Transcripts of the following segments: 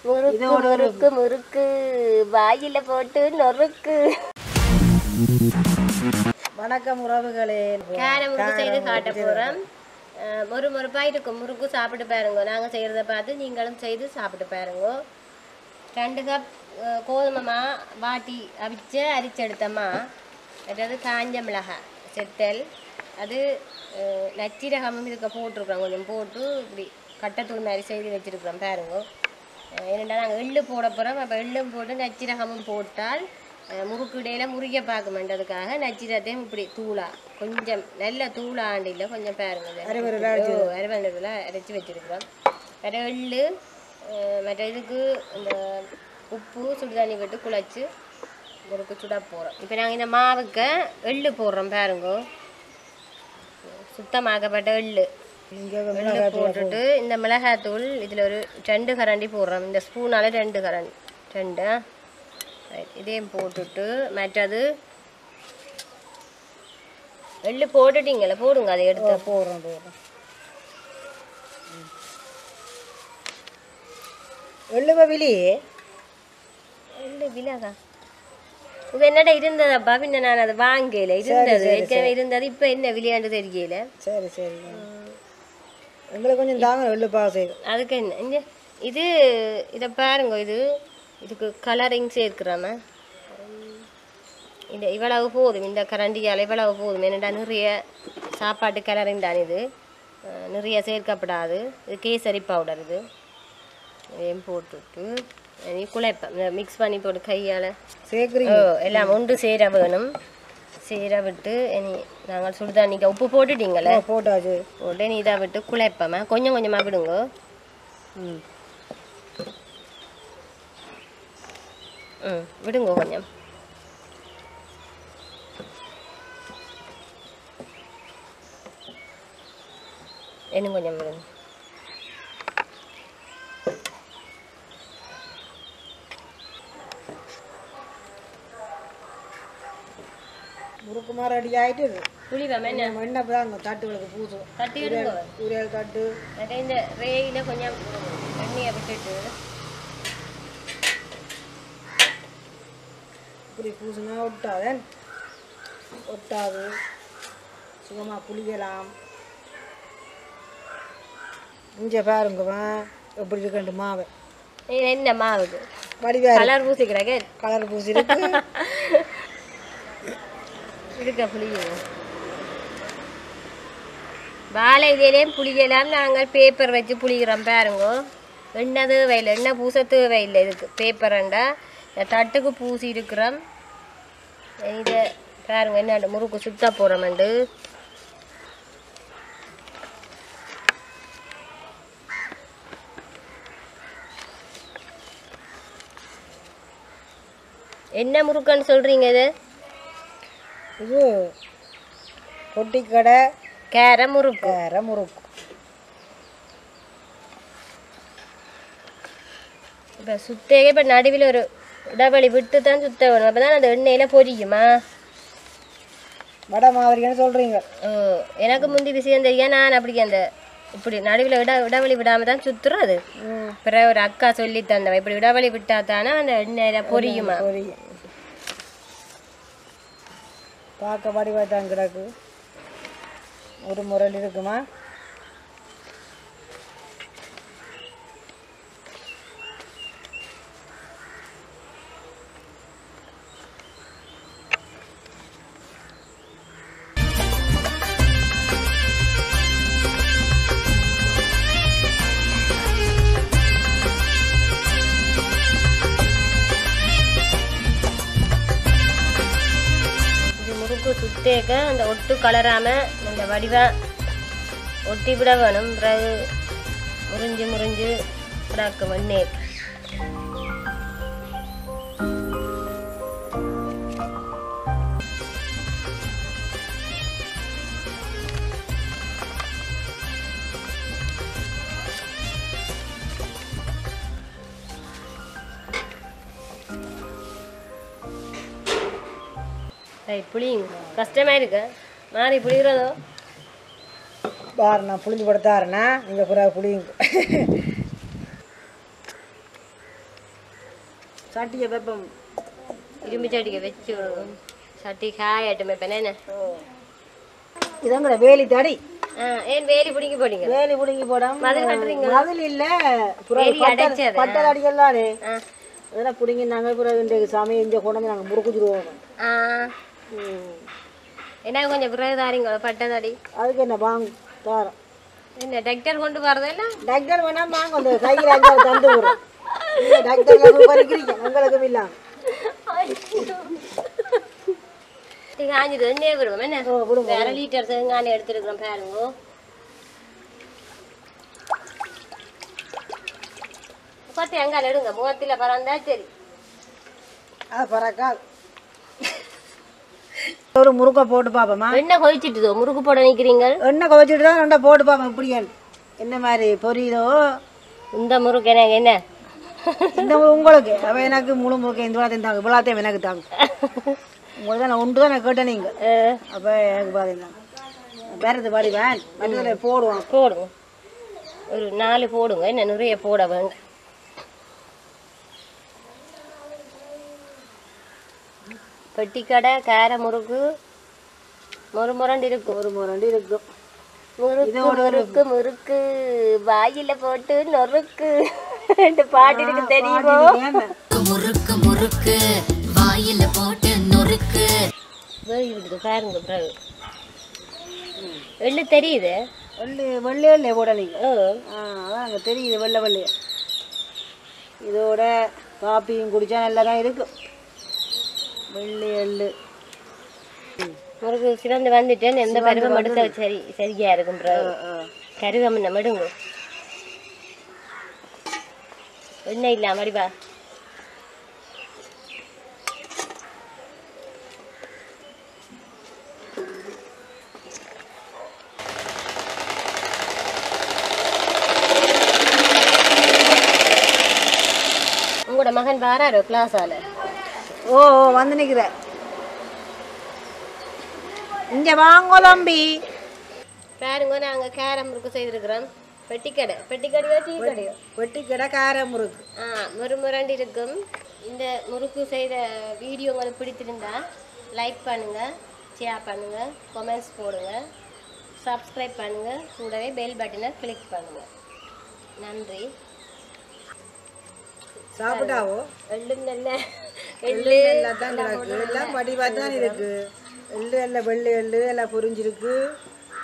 முறுக்கு முறுக்கு வாயில போட்டு நொறுக்கு. வணக்கம் உறவுகளே. முறுக்கு செய்து காட்ட போறோம். மொறுமொறுப்பா இருக்கும். முறுக்கு சாப்பிட்டு பாருங்க. நாங்க செய்யறத பார்த்து நீங்களும் செய்து சாப்பிட்டு பாருங்க. 2 கப் கோதுமை வாட்டி அவிச்ச அரிச்செடுத்தம்மா, அதாவது காஞ்ச மிளகாய் செத்தல், அது நச்சீரகமும் இதுக்கு போட்டிருக்கிறோம். கொஞ்சம் போட்டு இப்படி கட்டத்தூள் மாதிரி செய்து வச்சுருக்குறோம் பாருங்க. ஏனென்றால் நாங்கள் எள்ளு போட போகிறோம். அப்போ எள்ளும் போட்டு நச்சீரகமும் போட்டால் முறுக்கு இடையில முறிக்க பார்க்குமென்றதுக்காக நச்சீரகத்தையும் இப்படி தூளா கொஞ்சம் நல்ல தூளாண்டு இல்லை கொஞ்சம் பாருங்க அரைவண்டில் அரைச்சி வச்சுருக்குறோம். வேறு எள்ளு மற்ற இதுக்கு இந்த உப்பு சுடுதண்ணி விட்டு குழச்சி முறுக்கு சுட போகிறோம். இப்போ நாங்கள் இந்த மாவுக்கு எள்ளு போடுறோம் பாருங்க. சுத்தமாக்கப்பட்ட எள்ளு போட்டுட்டு இந்த மிளகாத்தூள் இதில் ஒரு 2 கரண்டி போடுறோம். இந்த ஸ்பூனால் 2 கரண்டி 2 இதையும் போட்டுட்டு மற்றது எள்ளு போட்டுட்டீங்களே போடுங்க. அதை எடுத்து போடுறோம். எள்ளு விலையே எள்ளு விலைதான். இது என்னடா இருந்ததப்பா, பின்ன நான் அதை வாங்கல. இருந்தது இப்போ என்ன விளையாண்டு தெரியல. சரி சரி, எங்களுக்கு கொஞ்சம் தாங்க எள்ளு பாசை. அதுக்கு என்ன இங்கே இது இதை பாருங்க. இதுக்கு கலரிங் சேர்க்குறாம இந்த இவ்வளவு போதும். இந்த கரண்டியால் இவ்வளவு போதும். என்னடா நிறைய சாப்பாட்டு கலரிங் தான். இது நிறைய சேர்க்கப்படாது. இது கேசரி பவுடர். இது இதையும் போட்டுட்டு குழைப்பேன். மிக்ஸ் பண்ணி போட்டு கையால் சேர்க்குறீங்க. எல்லாம் ஒன்று சேர வேணும். சேர விட்டு இனி நாங்கள் சுடுதண்ணிக்கு உப்பு போட்டுட்டீங்களே, போட்டாச்சு. போட்டு நீ இதை விட்டு குழைப்போமா கொஞ்சம் கொஞ்சமாக விடுங்க. விடுங்க கொஞ்சம். இன்னும் கொஞ்சம் விடுங்க. முறுக்கு மாதிரி ரெடி ஆகிட்டு புளிவாம எண்ணெய் தாங்க தட்டுகளுக்கு பூசும். தட்டி விடுங்க. உரியல் தட்டு இந்த ரேயில் கொஞ்சம் எண்ணெயை விட்டுட்டு இப்படி பூசுனா ஒட்டாது. சுகமாக புளிக்கலாம். இங்கே பாருங்கம்மா எப்படி இருக்கு மாவு. என்ன மாவுது வடிவா கலர் பூசிக்கிறாங்க. கலர் பூசி இருக்கு. இருக்க புளியும் வாழை இலையிலையும் புளியெல்லாம் நாங்கள் பேப்பர் வச்சு புளிக்கிறோம் பாருங்க. எண்ணெய் தேவையில்லை, எண்ணெய் பூச தேவையில்லை. இதுக்கு பேப்பரண்டா தட்டுக்கு பூசி இருக்கிறோம். இதை பாருங்க என்ன முறுக்கு சுத்தா போகிறோம்ண்டு. என்ன முறுக்குன்னு சொல்கிறீங்க? இது பொட்டிக்கடை கேர முறுக்கு. இப்போ சுத்தேக இப்போ நடுவில் ஒரு இடவெளி விட்டு தான் சுத்த வேணும். அப்போ தான் அந்த எண்ணெயில் பொரிக்குமா. வடை மாதிரின்னு சொல்கிறீங்க. எனக்கு முந்தி விஷயம் தெரியும். நான் அப்படி அந்த இப்படி நடுவில் இடவெளி விடாமல் தான் சுற்றுறோம். அது பிறகு ஒரு அக்கா சொல்லி தந்தவன் இப்படி இடவெளி விட்டா தானே அந்த எண்ணெயில் பொரியுமா. பார்க்க வடிவாக தான் கிடக்கு. ஒரு முரல் இருக்குமா. சுத்தேக்க அந்த ஒட்டு கலராமல் அந்த வடிவாக ஒட்டி விட வேணும். பிறகு முறிஞ்சு கிடக்கும் எண்ணெய். புளியுங்க கஷ்டமாக இருக்கு. மாறி புளிகிறதோ பாரு, நான் புளிஞ்சு கொடுத்தாருண்ணா நீங்கள் புறா புளியுங்க. சட்டியை வெப்பம் இரும்பு சட்டிக்கு வச்சு விடுவோம். சட்டி காயட்டுமே இப்போ என்ன இதங்கிற வேலி தடி. ஏன் வேலி பிடிங்கி போடுங்க? வேலி பிடிங்கி போடாம மதில் கட்டுறீங்க? மதில் இல்லை, பட்டை அடிக்கலானே அதெல்லாம் பிடிங்கி நாங்கள் பிறகு இன்றைக்கு சமையல் இங்கே கொண்டு வந்து நாங்கள் முறுக்குச்சிடுவோம். என்ன கொஞ்சம் பிறகு தாரிங்க பட்டை தடி? அதுக்கு என்ன வாங்க தாரம். என்ன டாக்டர் கொண்டு வரதில்ல? டாக்டர் வேணாம் வாங்க, அந்த கையில் அஞ்சாவது தந்து விடுறோம். டாக்டர் பறிக்கிறீங்க உங்களுக்கும் இல்லாம காஞ்சிட்டு எண்ணெயே விடுவோம். என்ன வேற லிட்டர் தேங்காய் எடுத்துருக்கிறோம் பாருங்க. பத்து எங்கால் எடுங்க, முகத்தில் பறந்தா சரி. அது பறக்கா ஒரு முறுக்கை போட்டு பார்ப்போமா? எண்ணெய் கொதிச்சுட்டுதோ முறுக்கு போட நிற்கிறீங்க? எண்ணெய் கொதிச்சுட்டு தான் ரெண்டா போட்டு பார்ப்போம். இப்படியான்னு என்ன மாதிரி பொரியுதோ இந்த முறுக்கு எனக்கு என்ன இந்த உங்களுக்கு அவன் எனக்கு முழு முறுக்கு இந்த வாரத்தையும் தாங்க இவ்வளோத்தையும் எனக்கு தாங்க. உங்களுக்கு தான் நான் ஒன்று தான் நான் கேட்டேன் நீங்கள். அப்போ எனக்கு பார்த்தீங்கன்னா வேறது பாடி வேன் மற்றதில் போடுவோம். போடுங்க, ஒரு 4 போடுங்க. என்ன நிறைய போட வேங்க. பெட்டிக்கடை கார முறுக்கு முறுமுரண்டு இருக்கும். முறுமுரண்டு இருக்கும். முறுக்கு முறுக்கு வாயில போட்டு நொறுக்கு பாட்டு இருக்கு தெரியுமோ? முறுக்கு முறுக்கு வாயில போட்டு நொறுக்கு பாருங்க. பிறகு வெள்ளை தெரியுது. வெள்ளை வெள்ளை போடலீங்க. அதான் அங்கே தெரியுது வெள்ளை வெள்ளைய. இதோட காப்பியும் குடித்தா நல்லா தான் இருக்கும். வெள்ளை எள்ளு முறுக்கு சிறந்து வந்துட்டேன். எந்த பருவம் எடுத்த சரி சரியா இருக்கும். கருவம் மடுங்க எண்ணெய் இல்லாம அடிப்பா. உங்களோட மகன் வாராரோ கிளாஸால? ஓ வந்து நிற்கிற இங்கே வாங்கோ தம்பி. பாருங்க, நாங்கள் கேரம் முறுக்கு செய்திருக்கிறோம். பெட்டிக்கடை பெட்டிக்கடையோ டீ கடையோ? பெட்டிக்கடை கார முறுக்கு. முறுமுரண்டு இருக்கும். இந்த முறுக்கு செய்த வீடியோ உங்களுக்கு பிடித்திருந்தா லைக் பண்ணுங்கள், ஷேர் பண்ணுங்கள், கமெண்ட்ஸ் போடுங்கள், சப்ஸ்கிரைப் பண்ணுங்கள், கூடவே பெல் பட்டனை கிளிக் பண்ணுங்கள். நன்றி. சாப்பிட்டாவோ? எள்ளு நல்ல எள்ளு நல்லா தான் இருக்கு, எல்லாம் வடிவாக தான் இருக்கு. எள்ளு எல்லாம் வெள்ளை எள்ளு எல்லாம் புரிஞ்சிருக்கு.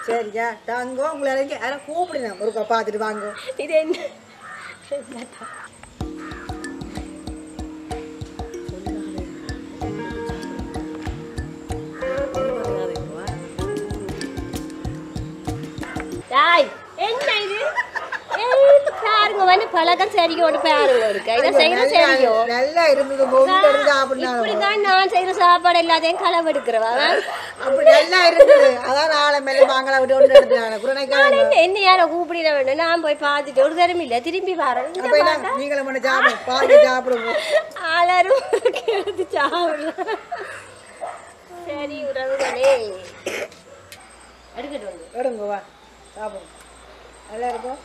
சரியா தாங்கோ, உங்களை இறங்கி அதெல்லாம் கூப்பிடுங்க முறுக்கா பார்த்துட்டு வாங்க. இது என்ன என்ன இது? பாருங்க வந்து பழக்கம் சரியோட பாருங்க இருக்கு. இதை செய்யற சரியோ நல்லா இருந்தது. இப்படிதான் நான் செய்யற சாப்பாடு எல்லாத்தையும் களவு எடுக்கிறவா. அப்படி நல்லா இருந்தது. அதான் நாளை மேல வாங்கலாம் விட்டு ஒன்று எடுத்துனாங்க. என்ன யாரை கூப்பிட வேண்டும்? நான் போய் பார்த்துட்டு ஒரு தரம் இல்லை திரும்பி வரேன். நீங்களும் பண்ண சாப்பிடும் பாதி சாப்பிடுங்க. ஆளாரும் எடுத்து சாப்பிடலாம். சரி உறவுகளே எடுக்கட்டும். எடுங்க வா சாப்பிடுங்க. நல்லா இருக்கும்.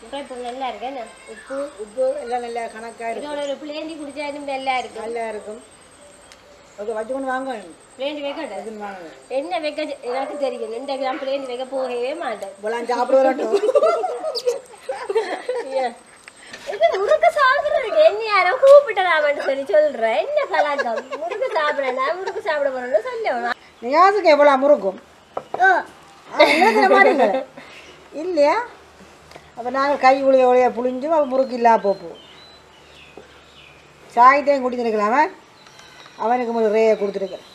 இப்போ நல்லா இருக்கு. என்ன உப்பு உப்பு எல்லாம் நல்லா கணக்காக இருக்கும். இதோட ஒரு பிளேண்டி குடிச்சாலும் நல்லா இருக்கும். நல்லா இருக்கும். ஓகே வச்சுக்கொண்டு வாங்க. பிளேண்டி வைக்கட்டும் வாங்க. என்ன வைக்க எனக்கு தெரியும். 2 கிராம் பிளேண்டி வைக்க போகவே மாட்டேன். இப்போலாம் சாப்பிடுவோம். இது முறுக்கு சாப்பிட்றதுக்கு என்ன யாரோ கூப்பிட்டலாமன்னு சொல்லி சொல்கிறேன். என்ன பழக்கம்? முறுக்கு சாப்பிடனா முறுக்கு சாப்பிட போறோம்னு சொல்லணும். நீயாசுக்கு எவ்வளோ முறுக்கும் இல்லையா? அப்போ நாங்கள் கை உளிய புளிஞ்சும் அவன் முறுக்கு இல்லா போப்போம். சாயத்தையும் குடிச்சிருக்கலாம அவனுக்கு ஒரு ரேயை கொடுத்துருக்கேன்.